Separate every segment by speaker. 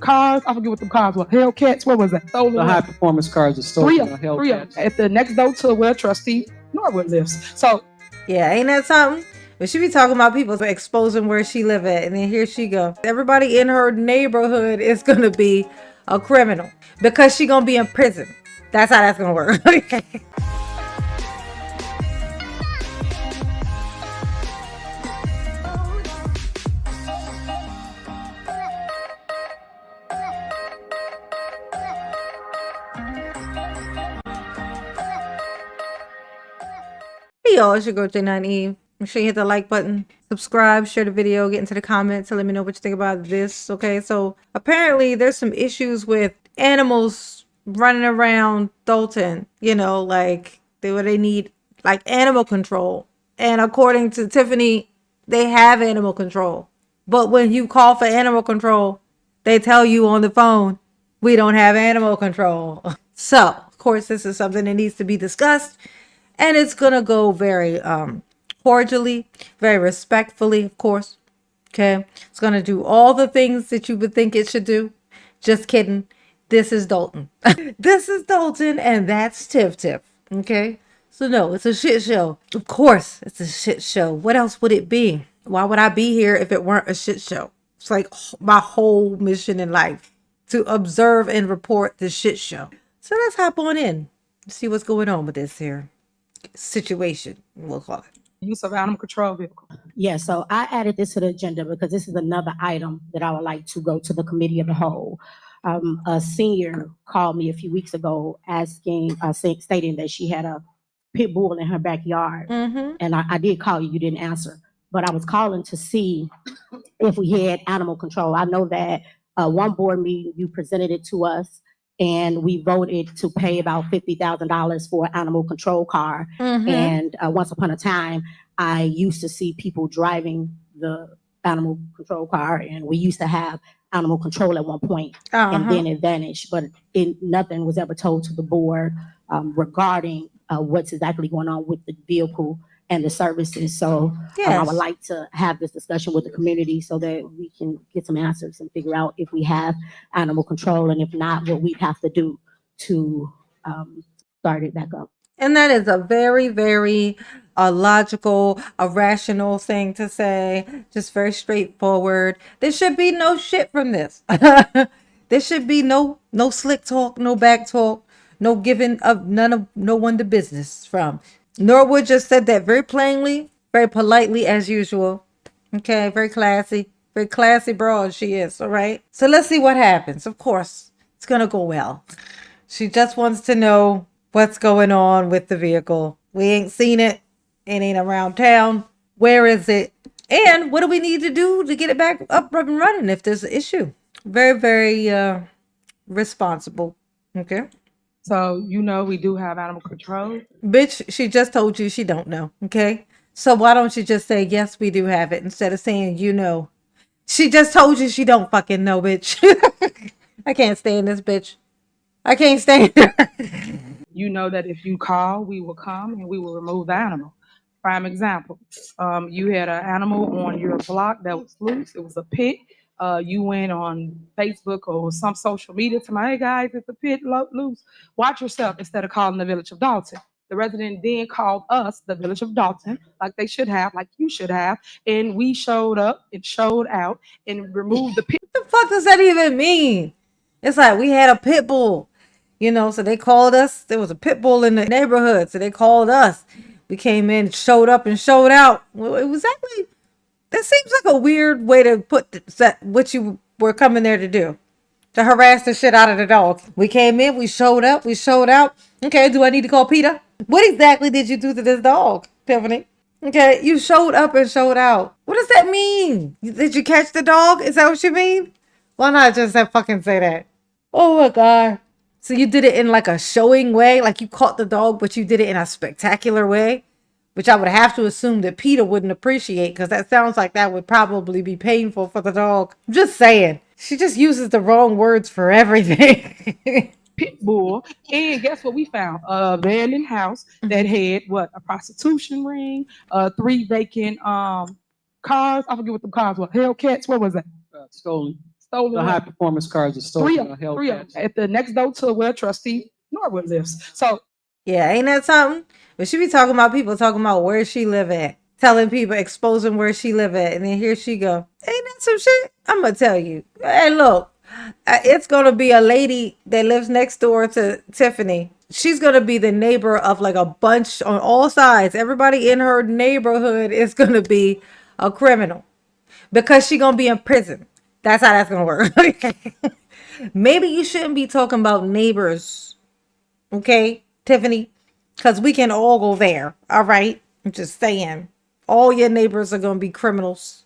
Speaker 1: cars. I forget what the cars were. Hellcats. What was that? Stolen.
Speaker 2: The high performance cars are stolen.
Speaker 1: Three of them at the next door to where Trustee Norwood lives. So
Speaker 3: yeah, ain't that something? But she be talking about people exposing where she live at, and then here she go. Everybody in her neighborhood is gonna be a criminal because she gonna be in prison. That's how that's gonna work. Hey y'all, it's your girl J9 Eve. Make sure you hit the like button, subscribe, share the video, get into the comments and let me know what you think about this. Okay, so apparently there's some issues with animals running around Dalton, you know, like they need like animal control. And according to Tiffany, they have animal control. But when you call for animal control, they tell you on the phone, we don't have animal control. So, of course, this is something that needs to be discussed. And it's going to go very cordially, very respectfully, of course. Okay. It's going to do all the things that you would think it should do. Just kidding. This is Dalton. This is Dalton and that's Tiff. Okay. So no, it's a shit show. Of course it's a shit show. What else would it be? Why would I be here if it weren't a shit show? It's like my whole mission in life to observe and report the shit show. So let's hop on in. See what's going on with this here situation, we'll call it.
Speaker 1: Use of animal control vehicle.
Speaker 4: Yeah, so I added this to the agenda because this is another item that I would like to go to the committee of the whole. A senior called me a few weeks ago asking, stating that she had a pit bull in her backyard.
Speaker 3: Mm-hmm.
Speaker 4: And I did call you, you didn't answer. But I was calling to see if we had animal control. I know that one board meeting, you presented it to us, and we voted to pay about $50,000 for an animal control car.
Speaker 3: Mm-hmm.
Speaker 4: And once upon a time, I used to see people driving the animal control car, and we used to have animal control at one point, and then it vanished. But nothing was ever told to the board regarding what's exactly going on with the vehicle and the services. So I would like to have this discussion with the community so that we can get some answers and figure out if we have animal control, and if not, what we'd have to do to start it back up.
Speaker 3: And that is a very, very logical, a rational thing to say. Just very straightforward. There should be no shit from this. There should be no slick talk, no back talk, no giving of no one the business from. Norwood just said that very plainly, very politely as usual. Okay, very classy broad she is, all right? So let's see what happens. Of course, it's going to go well. She just wants to know what's going on with the vehicle. We ain't seen it. It ain't around town. Where is it? And what do we need to do to get it back up and running if there's an issue? Very, very responsible. Okay.
Speaker 1: So, you know, we do have animal control.
Speaker 3: Bitch, she just told you she don't know, okay? So why don't you just say, yes, we do have it, instead of saying, you know. She just told you she don't fucking know, bitch. I can't stand this bitch. I can't stand her.
Speaker 1: You know that if you call, we will come and we will remove the animal. Prime example, you had an animal on your block that was loose. It was a pit. You went on Facebook or some social media to my, hey guys, it's a pit loose. Watch yourself instead of calling the village of Dalton. The resident then called us, the village of Dalton, like they should have, like you should have. And we showed up and showed out and removed the pit.
Speaker 3: What the fuck does that even mean? It's like we had a pit bull, you know, so they called us. There was a pit bull in the neighborhood, so they called us. We came in, showed up and showed out. Well, it was actually... That seems like a weird way to put what you were coming there to do. To harass the shit out of the dog. We came in, we showed up, we showed out. Okay, do I need to call PETA? What exactly did you do to this dog, Tiffany? Okay, you showed up and showed out. What does that mean? Did you catch the dog? Is that what you mean? Why not just fucking say that? Oh my God. So you did it in like a showing way? Like you caught the dog, but you did it in a spectacular way? Which I would have to assume that PETA wouldn't appreciate, because that sounds like that would probably be painful for the dog. I'm just saying. She just uses the wrong words for everything.
Speaker 1: Pit bull. And guess what we found? A abandoned house that had a prostitution ring, 3 vacant cars. I forget what the cars were. Hellcats. What was that?
Speaker 2: Stolen.
Speaker 1: stolen.
Speaker 2: The high performance cars are
Speaker 1: Three
Speaker 2: stolen.
Speaker 1: of them at the next door to where Trustee Norwood lives. So
Speaker 3: Yeah, ain't that something? But she be talking about people talking about where she live at, telling people, exposing where she live at, and then here she go. Ain't that some shit? I'm gonna tell you. Hey, look, it's gonna be a lady that lives next door to Tiffany. She's gonna be the neighbor of like a bunch on all sides. Everybody in her neighborhood is gonna be a criminal because she gonna be in prison. That's how that's gonna work. Maybe you shouldn't be talking about neighbors, okay, Tiffany? Because we can all go there. All right. I'm just saying. All your neighbors are going to be criminals.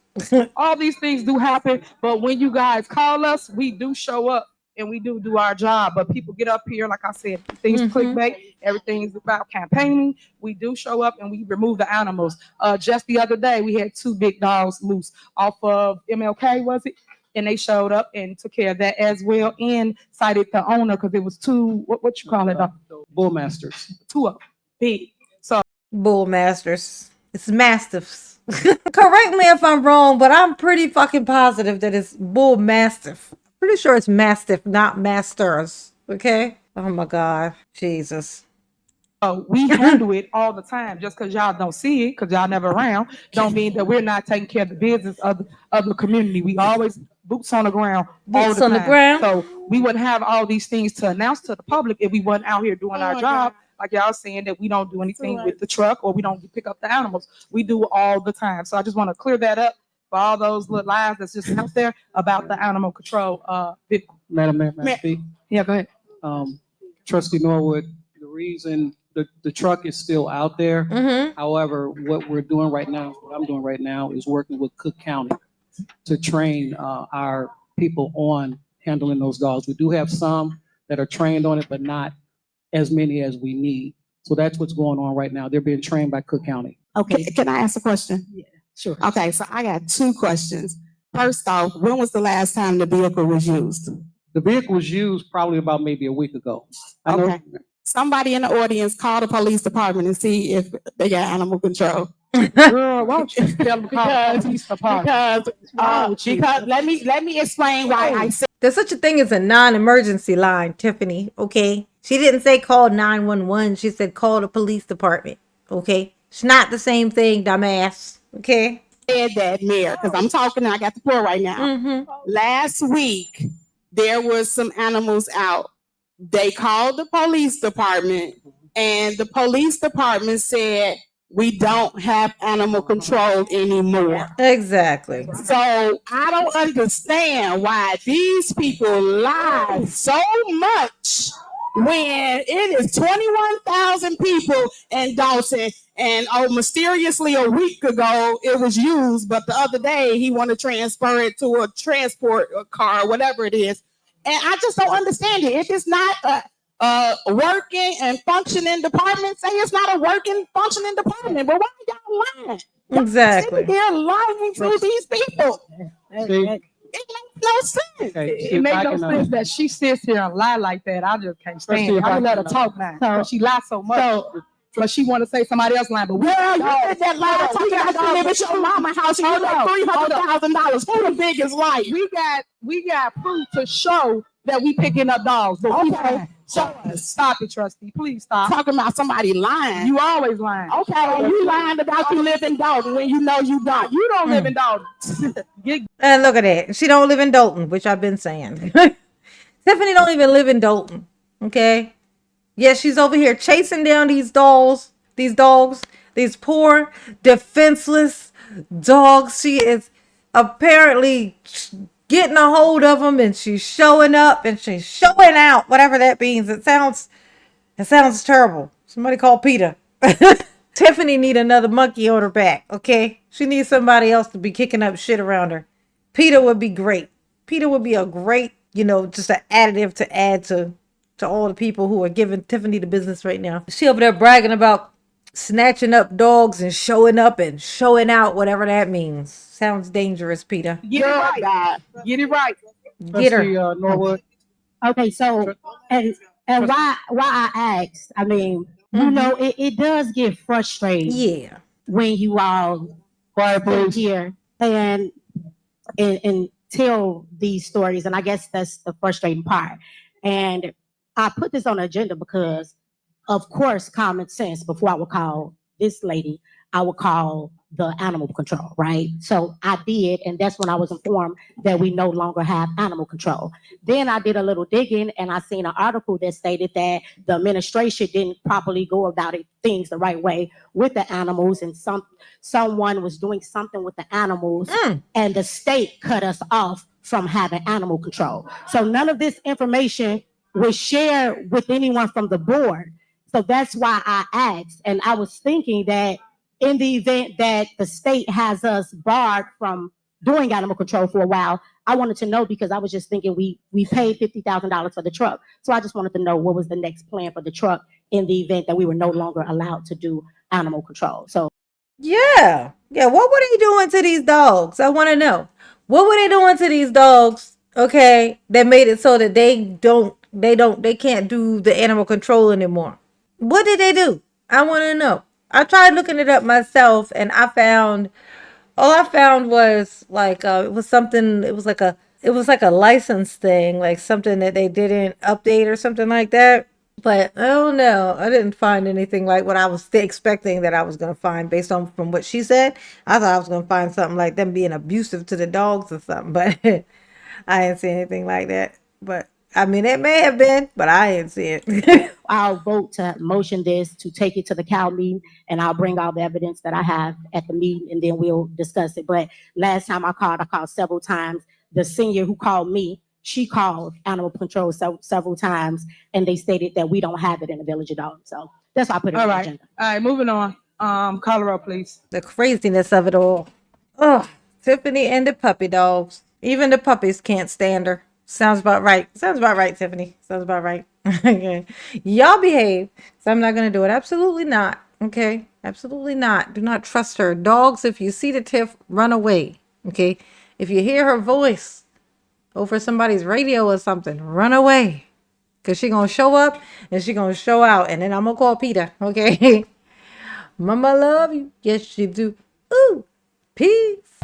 Speaker 1: all these things do happen, but when you guys call us, we do show up and we do our job. But people get up here, like I said, things clickbait, everything is about campaigning. We do show up and we remove the animals. Just the other day, we had 2 big dogs loose off of MLK, was it? And they showed up and took care of that as well and cited the owner because it was 2, what you call it?
Speaker 2: Bullmasters.
Speaker 1: 2 of them, big. So
Speaker 3: Bull masters. It's mastiffs. Correct me if I'm wrong, but I'm pretty fucking positive that it's bull mastiff. Pretty sure it's mastiff, not masters. Okay? Oh my God. Jesus.
Speaker 1: we handle it all the time. Just because y'all don't see it, because y'all never around, don't mean that we're not taking care of the business of the community. We always boots on the ground all
Speaker 3: Boots
Speaker 1: the
Speaker 3: on the
Speaker 1: time.
Speaker 3: ground.
Speaker 1: So we wouldn't have all these things to announce to the public if we wasn't out here doing our job. Like y'all saying that we don't do anything with the truck or we don't pick up the animals. We do all the time. So I just want to clear that up for all those little lies that's just out there about the animal control vehicle.
Speaker 2: Madam Mayor, may I speak?
Speaker 1: Yeah, go ahead.
Speaker 2: Trustee Norwood, the reason the truck is still out there. However, what we're doing right now, what I'm doing right now is working with Cook County to train our people on handling those dogs. We do have some that are trained on it, but not as many as we need. So that's what's going on right now. They're being trained by Cook County.
Speaker 5: Okay, can I ask a question?
Speaker 2: Yeah, sure.
Speaker 5: Okay, so I got 2 questions. First off, when was the last time the vehicle was used?
Speaker 2: The vehicle was used probably about maybe a week ago. I know.
Speaker 5: Okay. Somebody in the audience call the police department and see if they got animal control.
Speaker 1: Girl, why don't you tell them to call the police department?
Speaker 5: Because let me explain why I said
Speaker 3: There's such a thing as a non-emergency line, Tiffany, okay? She didn't say call 911. She said call the police department, okay? It's not the same thing, dumbass, okay?
Speaker 5: that, Mayor, because I'm talking and I got the floor right now. Last week, there was some animals out. They called the police department and the police department said, we don't have animal control anymore.
Speaker 3: Exactly.
Speaker 5: So I don't understand why these people lie so much when it is 21,000 people in Dawson and mysteriously a week ago it was used, but the other day he wanted to transfer it to a transport car, whatever it is. And I just don't understand it. If it's not a working and functioning department, say it's not a working, functioning department. But why are y'all lying?
Speaker 3: Exactly.
Speaker 5: They're lying to these people.
Speaker 2: See,
Speaker 5: It makes no sense.
Speaker 2: okay,
Speaker 1: It makes no sense that she sits here and lie like that. I just can't stand
Speaker 2: Trustee,
Speaker 1: it.
Speaker 2: if
Speaker 1: I
Speaker 2: I
Speaker 1: can let her
Speaker 2: can,
Speaker 1: talk now. But she lies so much. But she want to say somebody else lying. But we
Speaker 5: Girl, you did that lie talking about you live at your mama house and you like $300,000. Who the biggest liar?
Speaker 1: we got proof to show that we picking up dogs. But
Speaker 5: Okay.
Speaker 1: show us. Stop it, Trustee. Please stop.
Speaker 5: Talking about somebody lying.
Speaker 1: You always lying.
Speaker 5: Okay, and you lying about you live in Dalton when you know you don't.
Speaker 1: You don't live in Dalton.
Speaker 3: And look at that. She don't live in Dalton, which I've been saying. Tiffany don't even live in Dalton. Okay. Yeah, she's over here chasing down these dogs, these poor, defenseless dogs. She is apparently getting a hold of them and she's showing up and she's showing out, whatever that means. It sounds terrible. Somebody call Peter. Tiffany need another monkey on her back, okay? She needs somebody else to be kicking up shit around her. Peter would be great. Peter would be a great, just an additive to add to all the people who are giving Tiffany the business right now. She over there bragging about snatching up dogs and showing up and showing out, whatever that means. Sounds dangerous, Peter.
Speaker 1: Get it right. Get it right.
Speaker 3: Get her.
Speaker 2: Trustee Norwood.
Speaker 4: Okay, so and why I asked, I mean, you know, it does get frustrating
Speaker 3: Yeah.
Speaker 4: when you all
Speaker 2: Quiet, please.
Speaker 4: here and tell these stories, and I guess that's the frustrating part. And I put this on the agenda because, of course, common sense. Before I would call this lady, I would call the animal control, right? So I did, and that's when I was informed that we no longer have animal control. Then I did a little digging, and I seen an article that stated that the administration didn't properly go about things the right way with the animals, and someone was doing something with the animals, and the state cut us off from having animal control. So none of this information was shared with anyone from the board. So that's why I asked. And I was thinking that in the event that the state has us barred from doing animal control for a while, I wanted to know, because I was just thinking we paid $50,000 for the truck. So I just wanted to know what was the next plan for the truck in the event that we were no longer allowed to do animal control. So
Speaker 3: Yeah. Yeah. What were they doing to these dogs? I want to know. What were they doing to these dogs? Okay. That made it so that they can't do the animal control anymore. What did they do? I want to know. I tried looking it up myself, and all I found was like, it was something, it was like a license thing, like something that they didn't update or something like that. But I don't know. I didn't find anything like what I was expecting that I was going to find based on from what she said. I thought I was going to find something like them being abusive to the dogs or something, but I didn't see anything like that. But I mean, it may have been, but I didn't see it.
Speaker 4: I'll vote to motion this to take it to the Cal meeting, and I'll bring all the evidence that I have at the meeting, and then we'll discuss it. But last time I called several times. The senior who called me, she called animal control several times, and they stated that we don't have it in the Village of Dalton. So that's why I put it on the agenda.
Speaker 1: All right, moving on. Call her up, please.
Speaker 3: The craziness of it all. Oh, Tiffany and the puppy dogs. Even the puppies can't stand her. Sounds about right. Sounds about right, Tiffany. Sounds about right. Okay. Y'all behave. So I'm not going to do it. Absolutely not. Okay. Absolutely not. Do not trust her. Dogs, if you see the Tiff, run away. Okay. If you hear her voice over somebody's radio or something, run away. Because she going to show up and she going to show out. And then I'm going to call Peter. Okay. Mama love you. Yes, she do. Ooh. Peace.